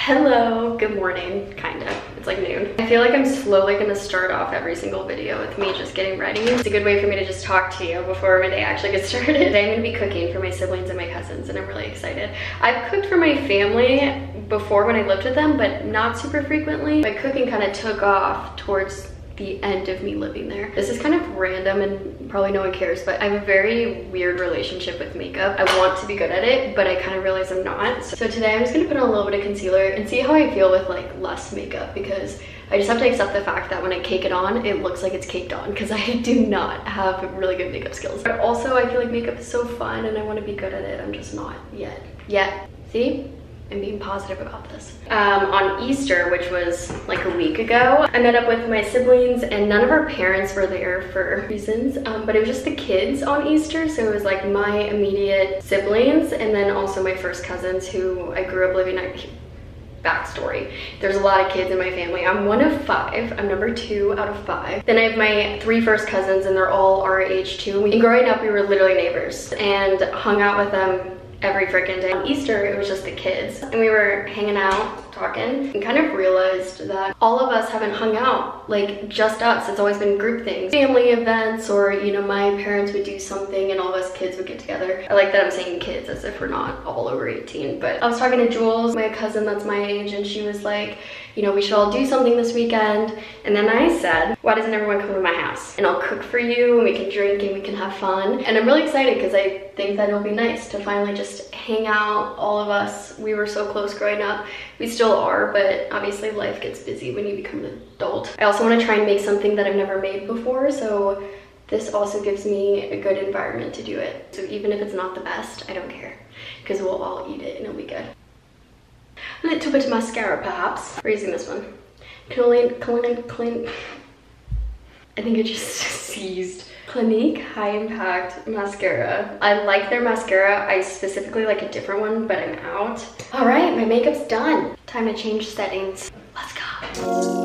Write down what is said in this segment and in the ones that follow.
Hello, good morning, kind of. It's like noon. I feel like I'm slowly gonna start off every single video with me just getting ready. It's a good way for me to just talk to you before my day actually gets started. Today I'm gonna be cooking for my siblings and my cousins, and I'm really excited. I've cooked for my family before when I lived with them, but not super frequently. My cooking kind of took off towards the end of me living there. This is kind of random and probably no one cares, but I have a very weird relationship with makeup. I want to be good at it, but I kind of realize I'm not. So today I'm just gonna put on a little bit of concealer and see how I feel with like less makeup, because I just have to accept the fact that when I cake it on, it looks like it's caked on, because I do not have really good makeup skills. But also I feel like makeup is so fun and I want to be good at it. I'm just not yet. See? I'm being positive about this. On Easter, which was like a week ago, I met up with my siblings and none of our parents were there for reasons, but it was just the kids on Easter. So it was like my immediate siblings and then also my first cousins who I grew up living next. Backstory. There's a lot of kids in my family. I'm one of 5. I'm number 2 out of 5. Then I have my 3 first cousins and they're all our age too. And growing up, we were literally neighbors and hung out with them every freaking day. On Easter, it was just the kids and we were hanging out, talking, and kind of realized that all of us haven't hung out, like just us. It's always been group things, family events, or you know, my parents would do something and all of us kids would get together. I like that I'm saying kids as if we're not all over 18, but I was talking to Jules, my cousin that's my age, and she was like, you know, we should all do something this weekend. And then I said, why doesn't everyone come to my house and I'll cook for you and we can drink and we can have fun. And I'm really excited because I think that it'll be nice to finally just hang out, all of us. We were so close growing up. We still are, but obviously life gets busy when you become an adult. I also want to try and make something that I've never made before, so this also gives me a good environment to do it. So even if it's not the best, I don't care, because we'll all eat it and it'll be good. A little bit of mascara perhaps. We're using this one. Clean. I think I just seized. Clinique High Impact Mascara. I like their mascara. I specifically like a different one, but I'm out. All right, my makeup's done. Time to change settings. Let's go.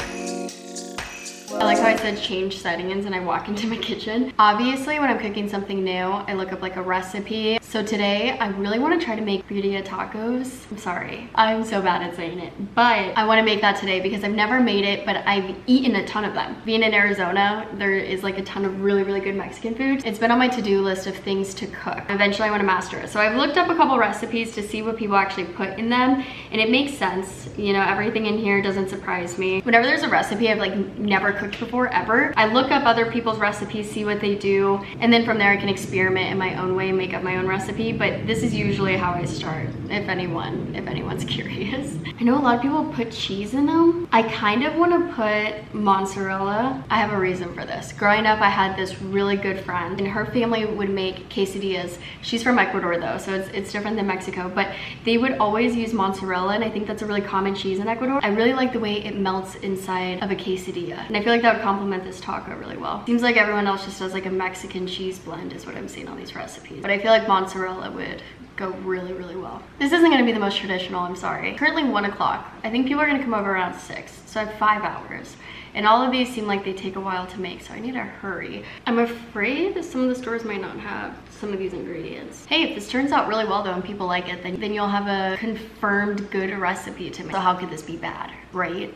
I like how I said change settings and I walk into my kitchen. Obviously, when I'm cooking something new, I look up like a recipe. So today, I really want to try to make birria tacos. I'm sorry, I'm so bad at saying it, but I want to make that today because I've never made it, but I've eaten a ton of them. Being in Arizona, there is like a ton of really good Mexican food. It's been on my to-do list of things to cook. Eventually, I want to master it. So I've looked up a couple recipes to see what people actually put in them, and it makes sense. You know, everything in here doesn't surprise me. Whenever there's a recipe I've like never cooked before ever, I look up other people's recipes, see what they do, and then from there I can experiment in my own way, make up my own recipe. But this is usually how I start, if anyone's curious. I know a lot of people put cheese in them. I kind of want to put mozzarella. I have a reason for this. Growing up, I had this really good friend and her family would make quesadillas. She's from Ecuador though, so it's different than Mexico, but they would always use mozzarella, and I think that's a really common cheese in Ecuador. I really like the way it melts inside of a quesadilla, and I feel like that would complement this taco really well. Seems like everyone else just does like a Mexican cheese blend is what I'm seeing on these recipes, but I feel like mozzarella would go really well. This isn't gonna be the most traditional, I'm sorry. Currently 1 o'clock. I think people are gonna come over around 6, so I have 5 hours. And all of these seem like they take a while to make, so I need to hurry. I'm afraid that some of the stores might not have some of these ingredients. Hey, if this turns out really well though and people like it, then you'll have a confirmed good recipe to make. So how could this be bad, right?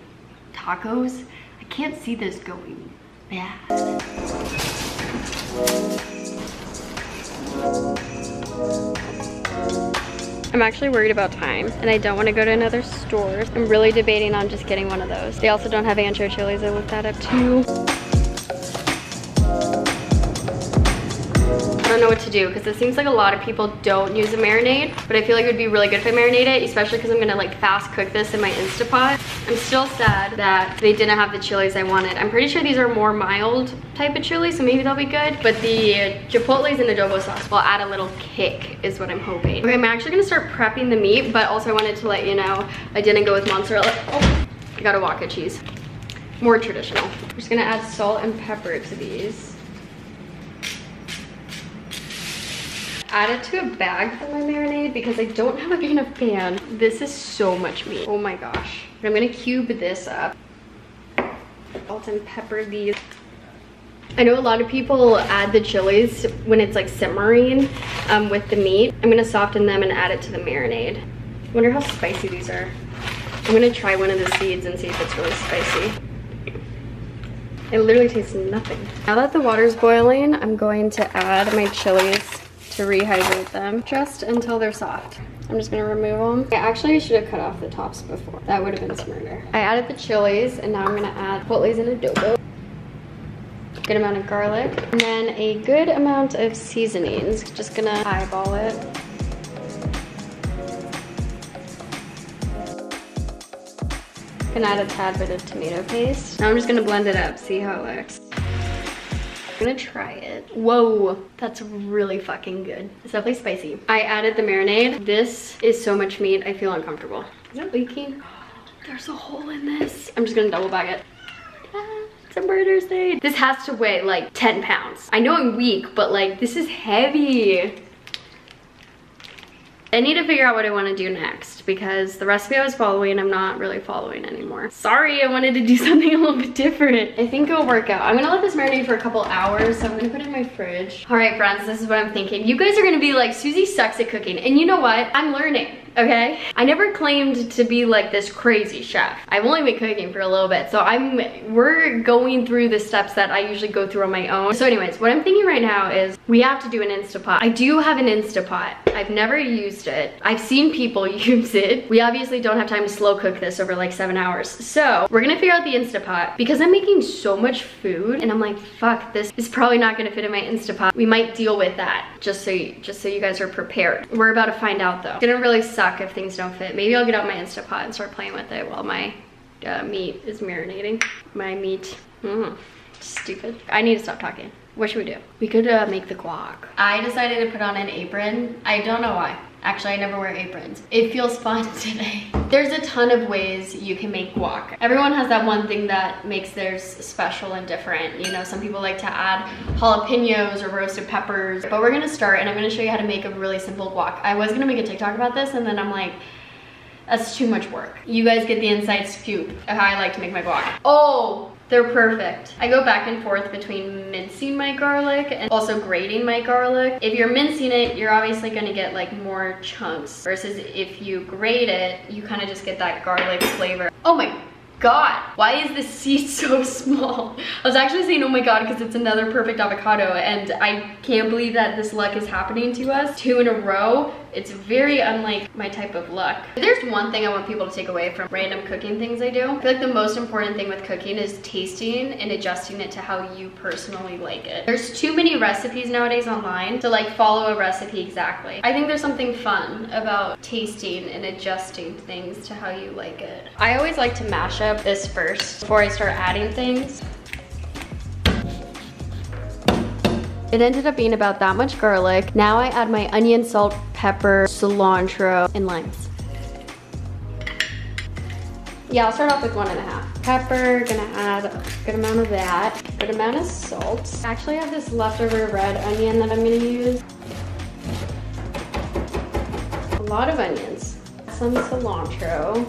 Tacos? I can't see this going bad. I'm actually worried about time and I don't want to go to another store. I'm really debating on just getting one of those. They also don't have ancho chilies. I looked that up too. I don't know what to do because it seems like a lot of people don't use a marinade, but I feel like it would be really good if I marinate it, especially because I'm gonna like fast cook this in my Instapot. I'm still sad that they didn't have the chilies I wanted. I'm pretty sure these are more mild type of chili, so maybe they'll be good. But the chipotles and adobo sauce will add a little kick is what I'm hoping. Okay, I'm actually gonna start prepping the meat, but also I wanted to let you know I didn't go with mozzarella. Oh, I got a waka cheese. More traditional. I'm just gonna add salt and pepper to these. Add it to a bag for my marinade because I don't have a big enough pan. This is so much meat. Oh my gosh. I'm gonna cube this up. Salt and pepper these. I know a lot of people add the chilies when it's like simmering with the meat. I'm gonna soften them and add it to the marinade. I wonder how spicy these are. I'm gonna try one of the seeds and see if it's really spicy. It literally tastes nothing. Now that the water's boiling, I'm going to add my chilies to rehydrate them just until they're soft. I'm just gonna remove them. I actually should have cut off the tops before. That would have been smarter. I added the chilies and now I'm gonna add chipotles and adobo. Good amount of garlic. And then a good amount of seasonings. Just gonna eyeball it. Gonna add a tad bit of tomato paste. Now I'm just gonna blend it up, see how it looks. I'm gonna try it. Whoa, that's really fucking good. It's definitely spicy. I added the marinade. This is so much meat, I feel uncomfortable. Is it leaking? There's a hole in this. I'm just gonna double bag it. It's a murder stain. This has to weigh like 10 pounds. I know I'm weak, but like this is heavy. I need to figure out what I want to do next because the recipe I was following, I'm not really following anymore. Sorry, I wanted to do something a little bit different. I think it'll work out. I'm gonna let this marinate for a couple hours, so I'm gonna put it in my fridge. All right, friends, this is what I'm thinking. You guys are gonna be like, Susie sucks at cooking. And you know what? I'm learning, okay? I never claimed to be like this crazy chef. I've only been cooking for a little bit, so we're going through the steps that I usually go through on my own. So anyways, what I'm thinking right now is we have to do an Instapot. I do have an Instapot. I've never used it. I've seen people use it. We obviously don't have time to slow cook this over like 7 hours. So we're gonna figure out the Instapot because I'm making so much food and I'm like, fuck, this is probably not gonna fit in my Instapot. We might deal with that just so you guys are prepared. We're about to find out though. It's gonna really suck if things don't fit. Maybe I'll get out my Instapot and start playing with it while my meat is marinating. My meat, stupid. I need to stop talking. What should we do? We could make the guac. I decided to put on an apron. I don't know why. Actually, I never wear aprons. It feels fun today. There's a ton of ways you can make guac. Everyone has that one thing that makes theirs special and different. You know, some people like to add jalapenos or roasted peppers, but we're gonna start and I'm gonna show you how to make a really simple guac. I was gonna make a TikTok about this and then I'm like, that's too much work. You guys get the inside scoop of how I like to make my guac. Oh, they're perfect. I go back and forth between mincing my garlic and also grating my garlic. If you're mincing it, you're obviously gonna get like more chunks versus if you grate it, you kind of just get that garlic flavor. Oh my God, why is this seed so small? I was actually saying, oh my God, because it's another perfect avocado and I can't believe that this luck is happening to us 2 in a row. It's very unlike my type of luck. If there's one thing I want people to take away from random cooking things I do, I feel like the most important thing with cooking is tasting and adjusting it to how you personally like it. There's too many recipes nowadays online to like follow a recipe exactly. I think there's something fun about tasting and adjusting things to how you like it. I always like to mash up this first before I start adding things. It ended up being about that much garlic. Now I add my onion, salt, pepper, cilantro, and limes. Yeah, I'll start off with 1.5. Pepper, gonna add a good amount of that. Good amount of salt. Actually, I have this leftover red onion that I'm gonna use. A lot of onions. Some cilantro.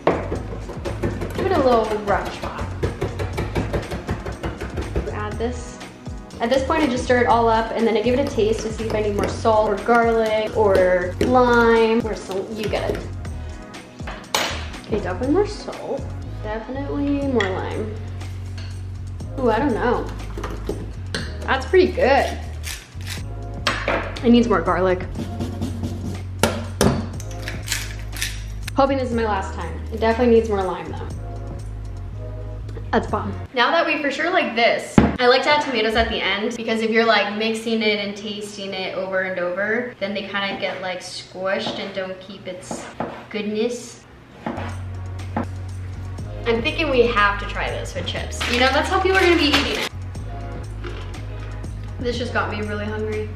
Give it a little rough chop. Add this. At this point, I just stir it all up and then I give it a taste to see if I need more salt or garlic or lime or some, you get it. Okay, definitely more salt. Definitely more lime. Ooh, I don't know. That's pretty good. It needs more garlic. Hoping this is my last time. It definitely needs more lime though. That's bomb. Now that we for sure like this, I like to add tomatoes at the end because if you're like mixing it and tasting it over and over, then they kind of get like squished and don't keep its goodness. I'm thinking we have to try this with chips. You know, that's how people are gonna be eating it. This just got me really hungry.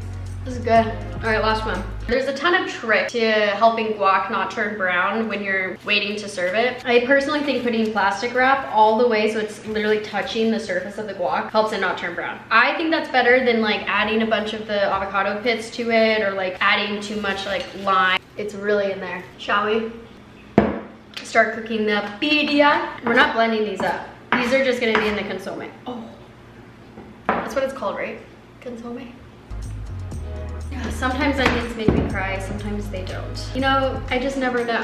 This is good. All right, last one. There's a ton of tricks to helping guac not turn brown when you're waiting to serve it. I personally think putting plastic wrap all the way so it's literally touching the surface of the guac helps it not turn brown. I think that's better than like adding a bunch of the avocado pits to it or like adding too much like lime. It's really in there. Shall we start cooking the birria? We're not blending these up. These are just gonna be in the consomme. Oh, that's what it's called, right? Consomme. Sometimes onions make me cry, sometimes they don't. You know, I just never know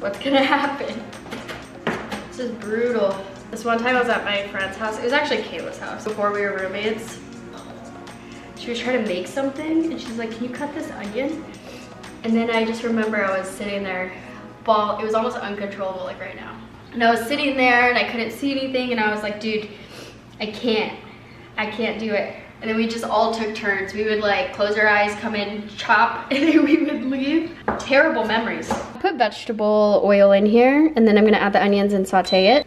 what's gonna happen. is brutal. This one time I was at my friend's house. It was actually Kayla's house before we were roommates. She was trying to make something and she's like, can you cut this onion? And then I just remember I was sitting there, it was almost uncontrollable like right now. And I was sitting there and I couldn't see anything and I was like, dude, I can't do it. And then we just all took turns. We would like close our eyes, come in, chop, and then we would leave. Terrible memories. Put vegetable oil in here and then I'm gonna add the onions and saute it.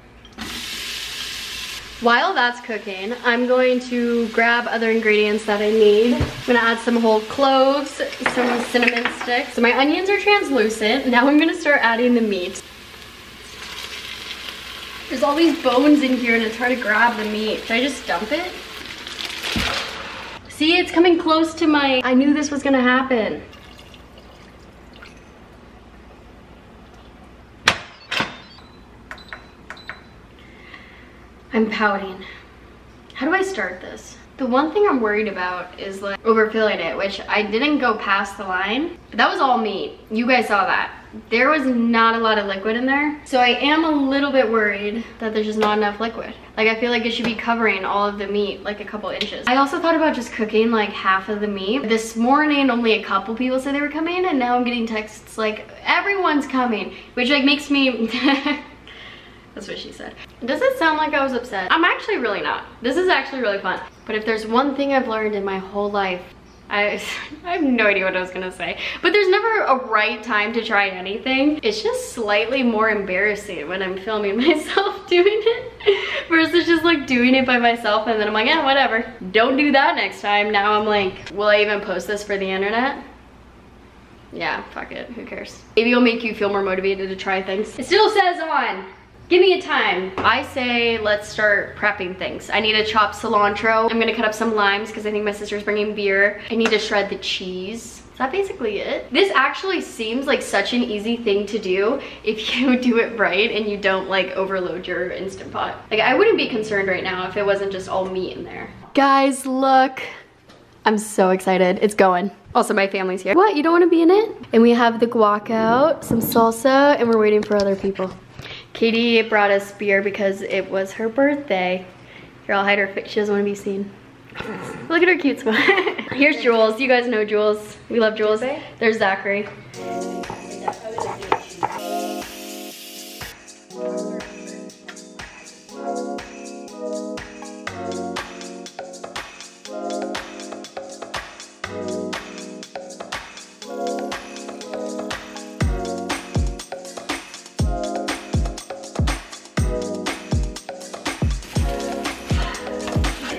While that's cooking, I'm going to grab other ingredients that I need. I'm gonna add some whole cloves, some cinnamon sticks. So my onions are translucent. Now I'm gonna start adding the meat. There's all these bones in here and it's hard to grab the meat. Should I just dump it? See, it's coming close to I knew this was gonna happen. I'm pouting. How do I start this? The one thing I'm worried about is like overfilling it, which I didn't go past the line. But that was all meat. You guys saw that. There was not a lot of liquid in there. So I am a little bit worried that there's just not enough liquid. Like I feel like it should be covering all of the meat, like a couple inches. I also thought about just cooking like half of the meat. This morning, only a couple people said they were coming and now I'm getting texts like, everyone's coming, which like makes me, that's what she said. Does it sound like I was upset? I'm actually really not. This is actually really fun. But if there's one thing I've learned in my whole life, I have no idea what I was gonna say. But there's never a right time to try anything. It's just slightly more embarrassing when I'm filming myself doing it versus just like doing it by myself and then I'm like, yeah, whatever. Don't do that next time. Now I'm like, will I even post this for the internet? Yeah, fuck it, who cares? Maybe it'll make you feel more motivated to try things. It still says on. Give me a time. I say let's start prepping things. I need to chop cilantro. I'm gonna cut up some limes because I think my sister's bringing beer. I need to shred the cheese. Is that basically it? This actually seems like such an easy thing to do if you do it right and you don't like overload your Instant Pot. Like I wouldn't be concerned right now if it wasn't just all meat in there. Guys, look. I'm so excited. It's going. Also, my family's here. What, you don't wanna be in it? And we have the guac out, some salsa, and we're waiting for other people. Katie brought us beer because it was her birthday. Here, I'll hide her face. She doesn't want to be seen. Look at her cute smile. Here's Jules. You guys know Jules. We love Jules. There's Zachary.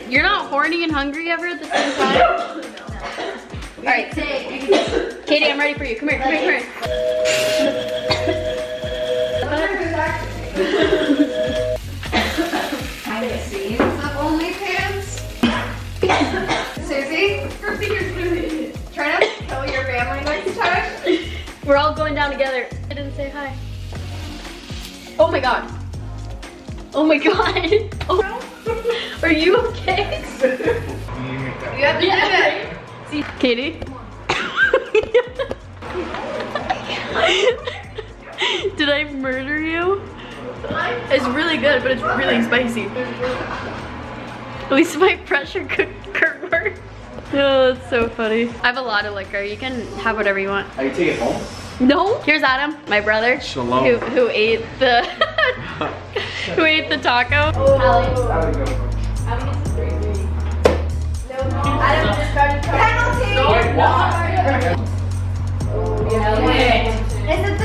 You're not horny and hungry ever at the same time? No. All right, Katie, I'm ready for you. Come here, come here, come here. Behind the scenes of OnlyFans. Susie, try not to kill your family next time. We're all going down together. I didn't say hi. Oh my god. Oh my god. Oh. Are you okay? You have to do it. See, Katie? Did I murder you? It's really good, but it's really spicy. At least my pressure cooker worked. Oh, that's so funny. I have a lot of liquor. You can have whatever you want. Are you taking it home? No. Here's Adam, my brother. Shalom. Who ate the who ate the taco. Oh. Alex. Adam just started penalty. Is it the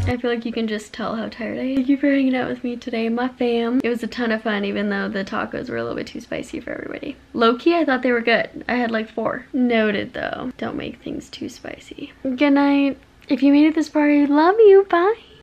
I feel like you can just tell how tired I am. Thank you for hanging out with me today, my fam. It was a ton of fun, even though the tacos were a little bit too spicy for everybody. Low-key, I thought they were good. I had like 4. Noted though, don't make things too spicy. Good night. If you made it this far, I love you. Bye.